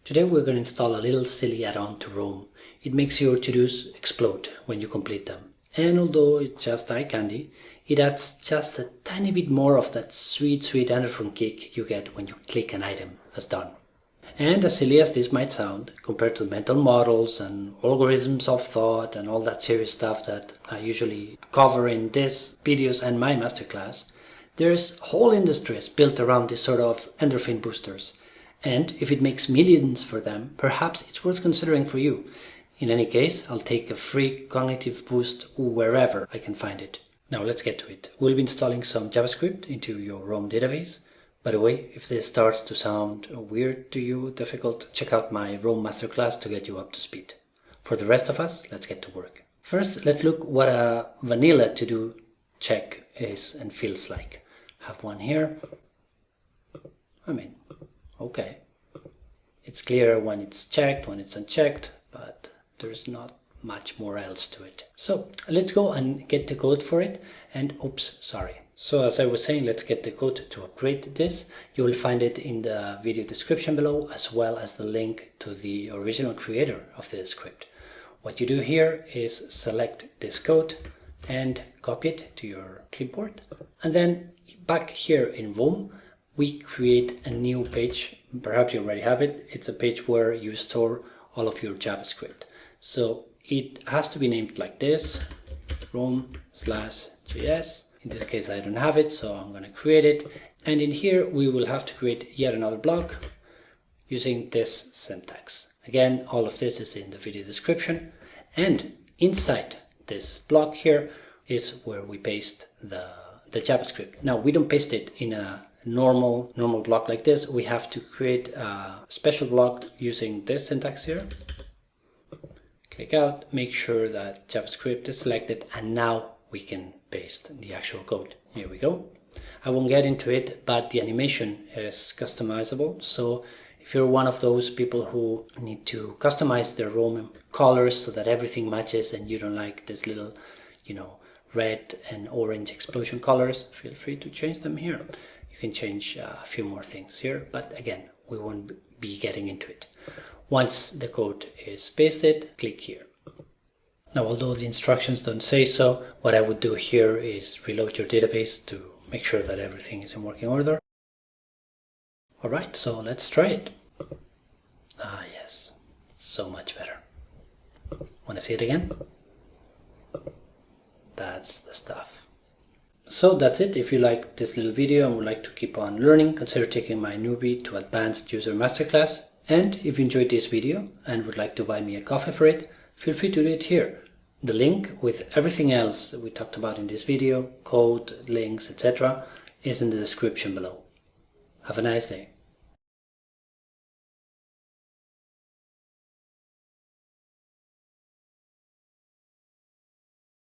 Today we're going to install a little silly add-on to Roam. It makes your to-dos explode when you complete them. And although it's just eye candy, it adds just a tiny bit more of that sweet endorphin kick you get when you click an item as done. And as silly as this might sound, compared to mental models and algorithms of thought and all that serious stuff that I usually cover in these videos and my masterclass, there's whole industries built around this sort of endorphin boosters. And if it makes millions for them, perhaps it's worth considering for you. In any case, I'll take a free cognitive boost wherever I can find it. Now let's get to it. We'll be installing some JavaScript into your Roam database. By the way, if this starts to sound weird to you, difficult, check out my Roam masterclass to get you up to speed. For the rest of us, let's get to work. First, let's look what a vanilla to-do check is and feels like. Have one here. Okay. It's clear when it's checked, when it's unchecked, but there's not much more else to it. So let's go and get the code for it. And So as I was saying, let's get the code to upgrade this. You will find it in the video description below, as well as the link to the original creator of this script. What you do here is select this code and copy it to your clipboard. And then back here in Roam, we create a new page. Perhaps you already have it. It's a page where you store all of your JavaScript. So it has to be named like this, Roam/JS. In this case, I don't have it, so I'm going to create it. And in here, we will have to create yet another block using this syntax. Again, all of this is in the video description. And inside this block here is where we paste the JavaScript. Now, we don't paste it in a normal block like this. We have to create a special block using this syntax here. Click out, make sure that JavaScript is selected, and now we can paste the actual code. Here we go. I won't get into it, but the animation is customizable. So if you're one of those people who need to customize their Roam colors so that everything matches and you don't like this little, red and orange explosion colors, feel free to change them here. You can change a few more things here, but again, we won't be getting into it. Once the code is pasted, click here. Now, although the instructions don't say so, what I would do here is reload your database to make sure that everything is in working order. All right, so let's try it. Ah, yes, so much better. Want to see it again? That's the stuff. So that's it. If you like this little video and would like to keep on learning, consider taking my newbie to advanced user masterclass. And if you enjoyed this video and would like to buy me a coffee for it, feel free to do it here. The link with everything else that we talked about in this video, code, links, etc., is in the description below. Have a nice day.